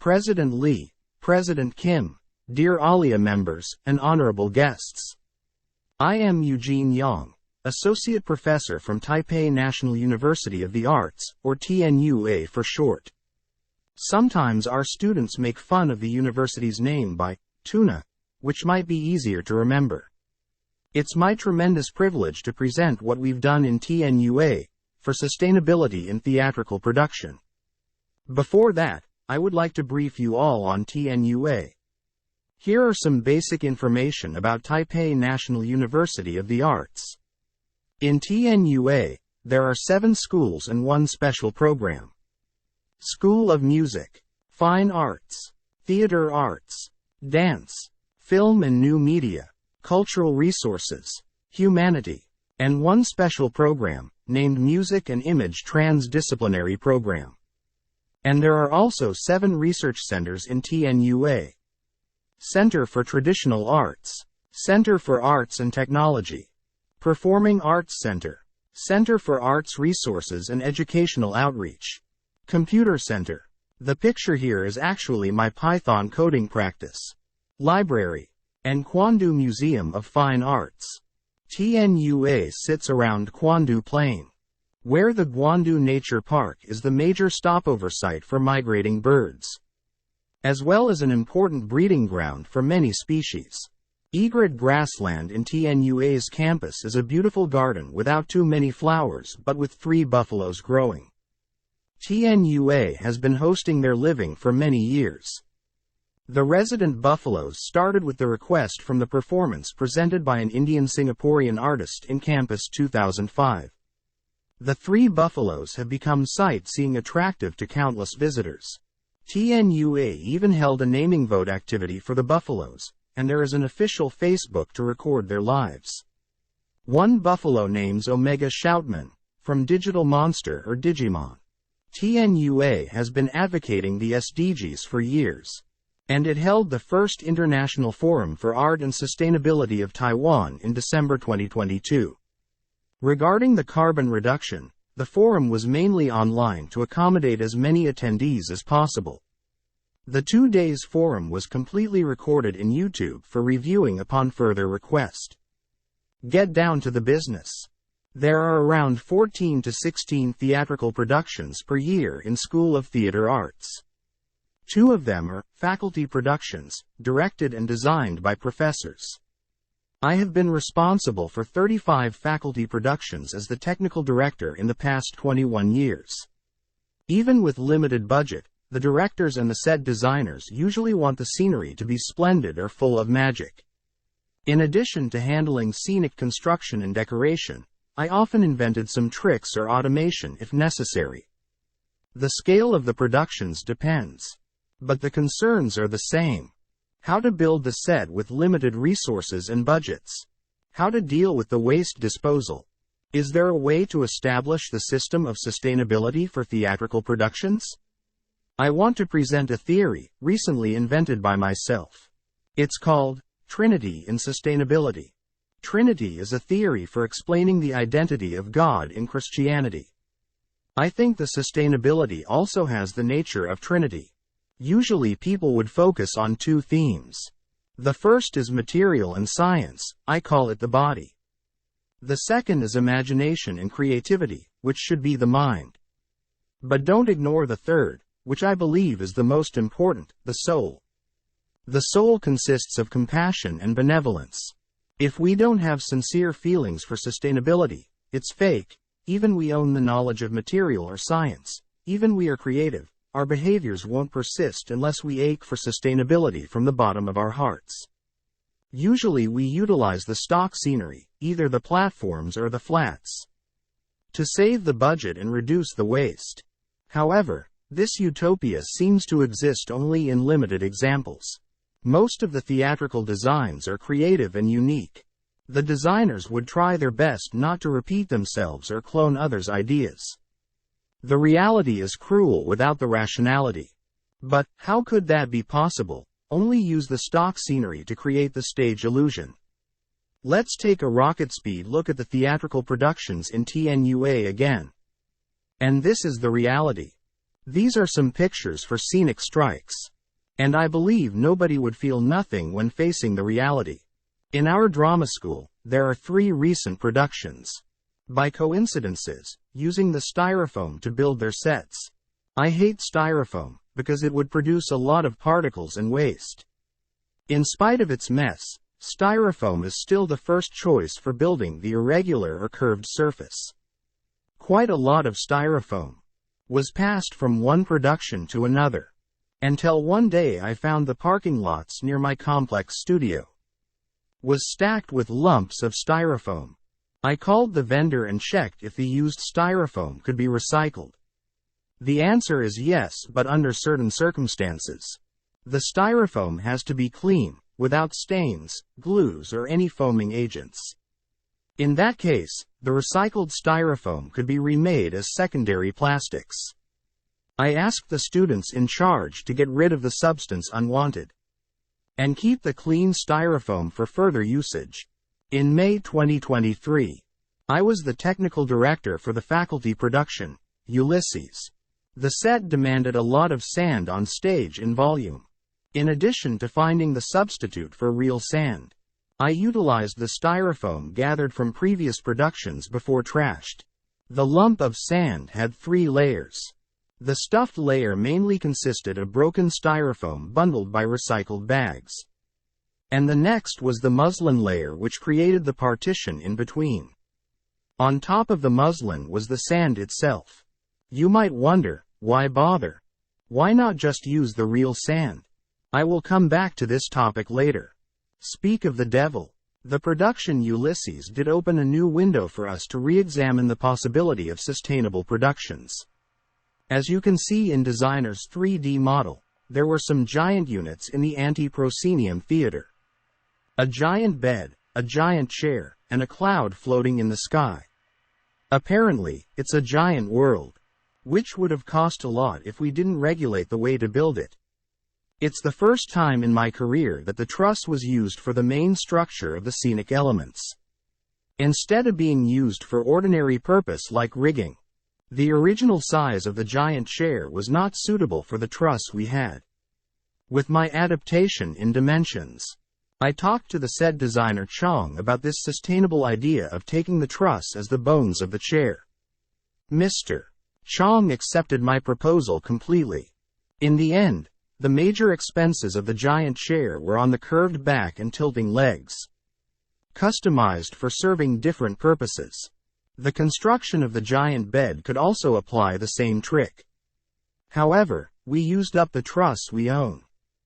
President Lee, President Kim, dear ALIA members, and honorable guests. I am Eugene Yang, Associate Professor from Taipei National University of the Arts, or TNUA for short. Sometimes our students make fun of the university's name by TUNA, which might be easier to remember. It's my tremendous privilege to present what we've done in TNUA for sustainability in theatrical production. Before that, I would like to brief you all on TNUA. Here are some basic information about Taipei National University of the Arts. In TNUA, there are 7 schools and 1 special program. School of Music, Fine Arts, Theater Arts, Dance, Film and New Media, Cultural Resources, Humanity, and 1 special program, named Music and Image Transdisciplinary Program. And there are also 7 research centers in TNUA. Center for Traditional Arts, Center for Arts and Technology, Performing Arts Center, Center for Arts Resources and Educational Outreach, Computer Center. The picture here is actually my Python coding practice. Library, and Kwandu Museum of Fine Arts. TNUA sits around Kwandu Plain, where the Gwandu Nature Park is the major stopover site for migrating birds, as well as an important breeding ground for many species. Egret grassland in TNUA's campus is a beautiful garden without too many flowers but with 3 buffaloes growing. TNUA has been hosting their living for many years. The resident buffaloes started with the request from the performance presented by an Indian-Singaporean artist in Campus 2005. The 3 buffaloes have become sightseeing attractive to countless visitors. TNUA even held a naming vote activity for the buffaloes, and there is an official Facebook to record their lives. 1 buffalo names Omega Shoutman, from Digital Monster or Digimon. TNUA has been advocating the SDGs for years, and it held the first International Forum for Art and Sustainability of Taiwan in December 2022. Regarding the carbon reduction, the forum was mainly online to accommodate as many attendees as possible. The 2 days forum was completely recorded in YouTube for reviewing upon further request. Get down to the business. There are around 14 to 16 theatrical productions per year in School of Theater Arts. 2 of them are faculty productions, directed and designed by professors. I have been responsible for 35 faculty productions as the technical director in the past 21 years. Even with limited budget, the directors and the set designers usually want the scenery to be splendid or full of magic. In addition to handling scenic construction and decoration, I often invented some tricks or automation if necessary. The scale of the productions depends, but the concerns are the same. How to build the set with limited resources and budgets. How to deal with the waste disposal. Is there a way to establish the system of sustainability for theatrical productions? I want to present a theory, recently invented by myself. It's called Trinity in Sustainability. Trinity is a theory for explaining the identity of God in Christianity. I think the sustainability also has the nature of Trinity. Usually people would focus on 2 themes. The first is material and science, I call it the body. The second is imagination and creativity, which should be the mind. But don't ignore the third, which I believe is the most important, the soul. The soul consists of compassion and benevolence. If we don't have sincere feelings for sustainability, it's fake. Even we own the knowledge of material or science, even we are creative, our behaviors won't persist unless we ache for sustainability from the bottom of our hearts. Usually we utilize the stock scenery, either the platforms or the flats, to save the budget and reduce the waste. However, this utopia seems to exist only in limited examples. Most of the theatrical designs are creative and unique. The designers would try their best not to repeat themselves or clone others' ideas. The reality is cruel without the rationality. But, how could that be possible? Only use the stock scenery to create the stage illusion. Let's take a rocket speed look at the theatrical productions in TNUA again. And this is the reality. These are some pictures for scenic strikes. And I believe nobody would feel nothing when facing the reality. In our drama school, there are 3 recent productions. By coincidences, using the styrofoam to build their sets. I hate styrofoam, because it would produce a lot of particles and waste. In spite of its mess, styrofoam is still the first choice for building the irregular or curved surface. Quite a lot of styrofoam was passed from one production to another, until one day I found the parking lots near my complex studio was stacked with lumps of styrofoam. I called the vendor and checked if the used styrofoam could be recycled. The answer is yes, but under certain circumstances. The styrofoam has to be clean, without stains, glues or any foaming agents. In that case, the recycled styrofoam could be remade as secondary plastics. I asked the students in charge to get rid of the substance unwanted and keep the clean styrofoam for further usage. In May 2023, I was the technical director for the faculty production, Ulysses. The set demanded a lot of sand on stage in volume. In addition to finding the substitute for real sand, I utilized the styrofoam gathered from previous productions before trashed. The lump of sand had 3 layers. The stuffed layer mainly consisted of broken styrofoam bundled by recycled bags. And the next was the muslin layer, which created the partition in between. On top of the muslin was the sand itself. You might wonder, why bother? Why not just use the real sand? I will come back to this topic later. Speak of the devil. The production Ulysses did open a new window for us to re-examine the possibility of sustainable productions. As you can see in designer's 3D model, there were some giant units in the anti-proscenium theater. A giant bed, a giant chair, and a cloud floating in the sky. Apparently, it's a giant world, which would have cost a lot if we didn't regulate the way to build it. It's the first time in my career that the truss was used for the main structure of the scenic elements, instead of being used for ordinary purpose like rigging. The original size of the giant chair was not suitable for the truss we had. With my adaptation in dimensions, I talked to the set designer Chong about this sustainable idea of taking the truss as the bones of the chair. Mr. Chong accepted my proposal completely. In the end, the major expenses of the giant chair were on the curved back and tilting legs, customized for serving different purposes. The construction of the giant bed could also apply the same trick. However, we used up the truss we own,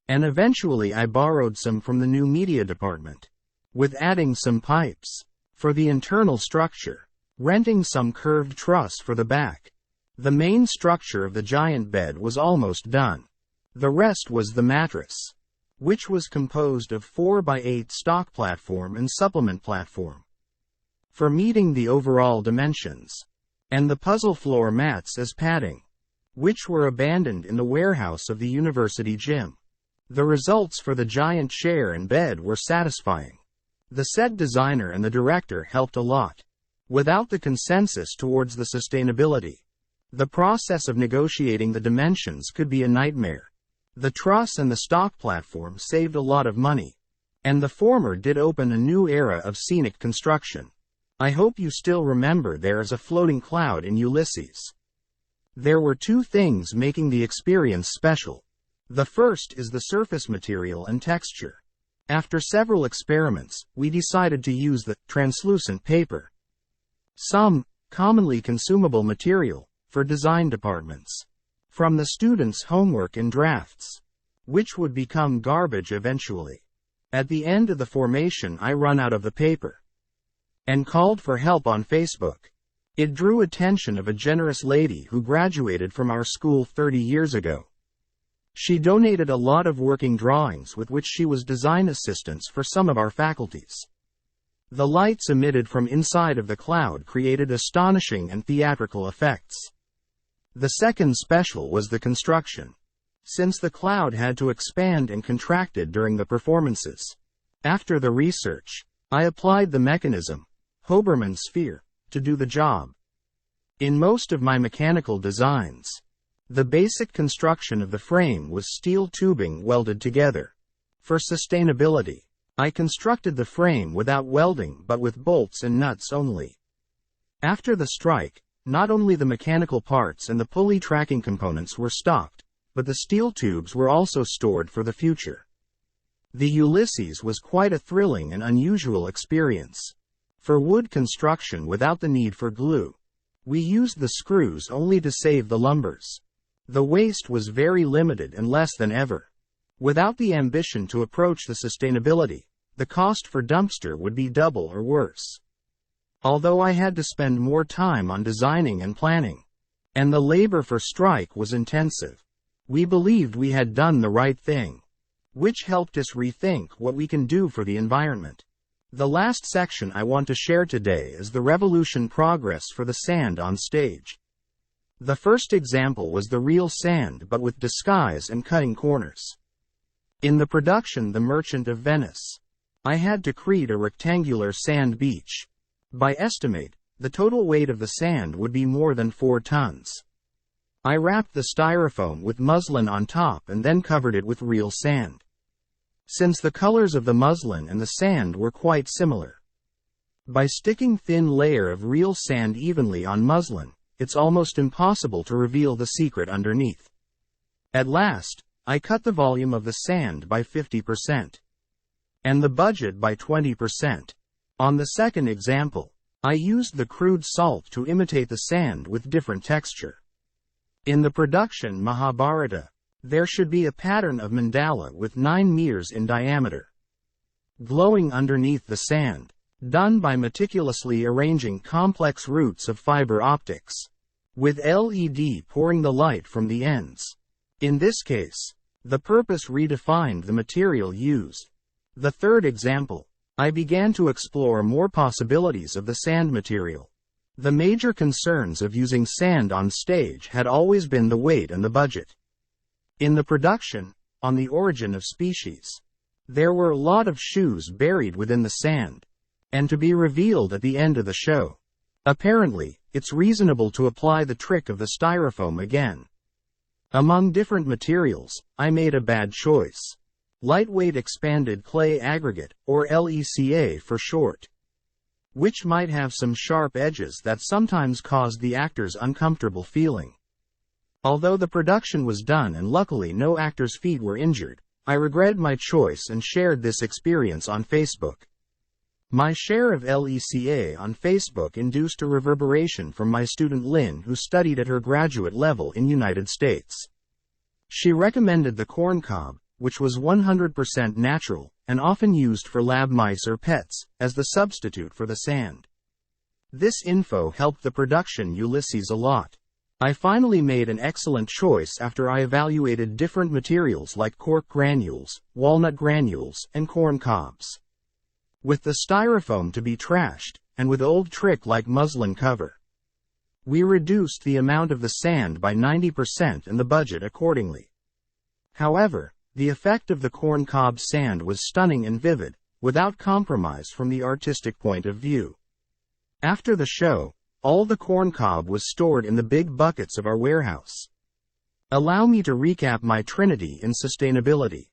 and eventually I borrowed some from the new media department, with adding some pipes for the internal structure, renting some curved truss for the back. The main structure of the giant bed was almost done. The rest was the mattress, which was composed of 4x8 stock platform and supplement platform for meeting the overall dimensions, and the puzzle floor mats as padding, which were abandoned in the warehouse of the university gym. The results for the giant chair and bed were satisfying. The set designer and the director helped a lot. Without the consensus towards the sustainability, the process of negotiating the dimensions could be a nightmare. The truss and the stock platform saved a lot of money, and the former did open a new era of scenic construction. I hope you still remember there is a floating cloud in Ulysses. There were 2 things making the experience special. The first is the surface material and texture. After several experiments, we decided to use the translucent paper, some commonly consumable material, for design departments, from the students' homework and drafts, which would become garbage eventually. At the end of the formation, I run out of the paper and called for help on Facebook. It drew attention of a generous lady who graduated from our school 30 years ago. She donated a lot of working drawings with which she was design assistants for some of our faculties. The lights emitted from inside of the cloud created astonishing and theatrical effects. The second special was the construction, since the cloud had to expand and contracted during the performances. After the research, I applied the mechanism, Hoberman sphere, to do the job. In most of my mechanical designs, The basic construction of the frame was steel tubing welded together. For sustainability, I constructed the frame without welding but with bolts and nuts only. After the strike, not only the mechanical parts and the pulley tracking components were stopped, but the steel tubes were also stored for the future. The Ulysses was quite a thrilling and unusual experience. For wood construction without the need for glue, we used the screws only to save the lumbers. The waste was very limited and less than ever. Without the ambition to approach the sustainability, the cost for dumpster would be double or worse. Although I had to spend more time on designing and planning, and the labor for strike was intensive, we believed we had done the right thing, which helped us rethink what we can do for the environment. The last section I want to share today is the revolution progress for the sand on stage. The first example was the real sand but with disguise and cutting corners. In the production The Merchant of Venice, I had to create a rectangular sand beach. By estimate, the total weight of the sand would be more than 4 tons. I wrapped the styrofoam with muslin on top and then covered it with real sand. Since the colors of the muslin and the sand were quite similar, by sticking thin layer of real sand evenly on muslin, it's almost impossible to reveal the secret underneath. At last, I cut the volume of the sand by 50%, and the budget by 20%. On the second example, I used the crude salt to imitate the sand with different texture. In the production Mahabharata, there should be a pattern of mandala with 9 meters in diameter, glowing underneath the sand, done by meticulously arranging complex roots of fiber optics, with LED pouring the light from the ends. In this case, the purpose redefined the material used. The third example, I began to explore more possibilities of the sand material. The major concerns of using sand on stage had always been the weight and the budget. In the production, On the Origin of Species, there were a lot of shoes buried within the sand, and to be revealed at the end of the show. Apparently, it's reasonable to apply the trick of the styrofoam again. Among different materials, I made a bad choice. Lightweight expanded clay aggregate, or LECA for short, which might have some sharp edges that sometimes caused the actors uncomfortable feeling. Although the production was done and luckily no actors' feet were injured, I regret my choice and shared this experience on Facebook. My share of LECA on Facebook induced a reverberation from my student Lynn, who studied at her graduate level in United States. She recommended the corncob, which was 100% natural, and often used for lab mice or pets, as the substitute for the sand. This info helped the production Ulysses a lot. I finally made an excellent choice after I evaluated different materials like cork granules, walnut granules, and corn cobs. With the styrofoam to be trashed, and with old trick like muslin cover, we reduced the amount of the sand by 90% and the budget accordingly. However, the effect of the corn cob sand was stunning and vivid, without compromise from the artistic point of view. After the show, all the corn cob was stored in the big buckets of our warehouse. Allow me to recap my trinity in sustainability.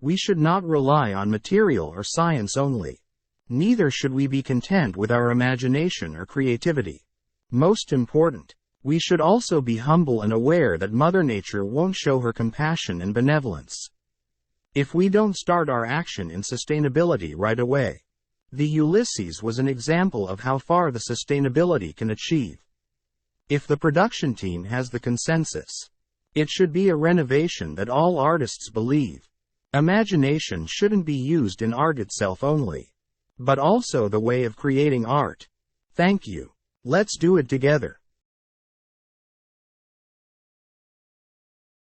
We should not rely on material or science only. Neither should we be content with our imagination or creativity. Most important, we should also be humble and aware that Mother Nature won't show her compassion and benevolence if we don't start our action in sustainability right away. The Ulysses was an example of how far the sustainability can achieve. If the production team has the consensus, it should be a renovation that all artists believe. Imagination shouldn't be used in art itself only, but also the way of creating art. Thank you. Let's do it together.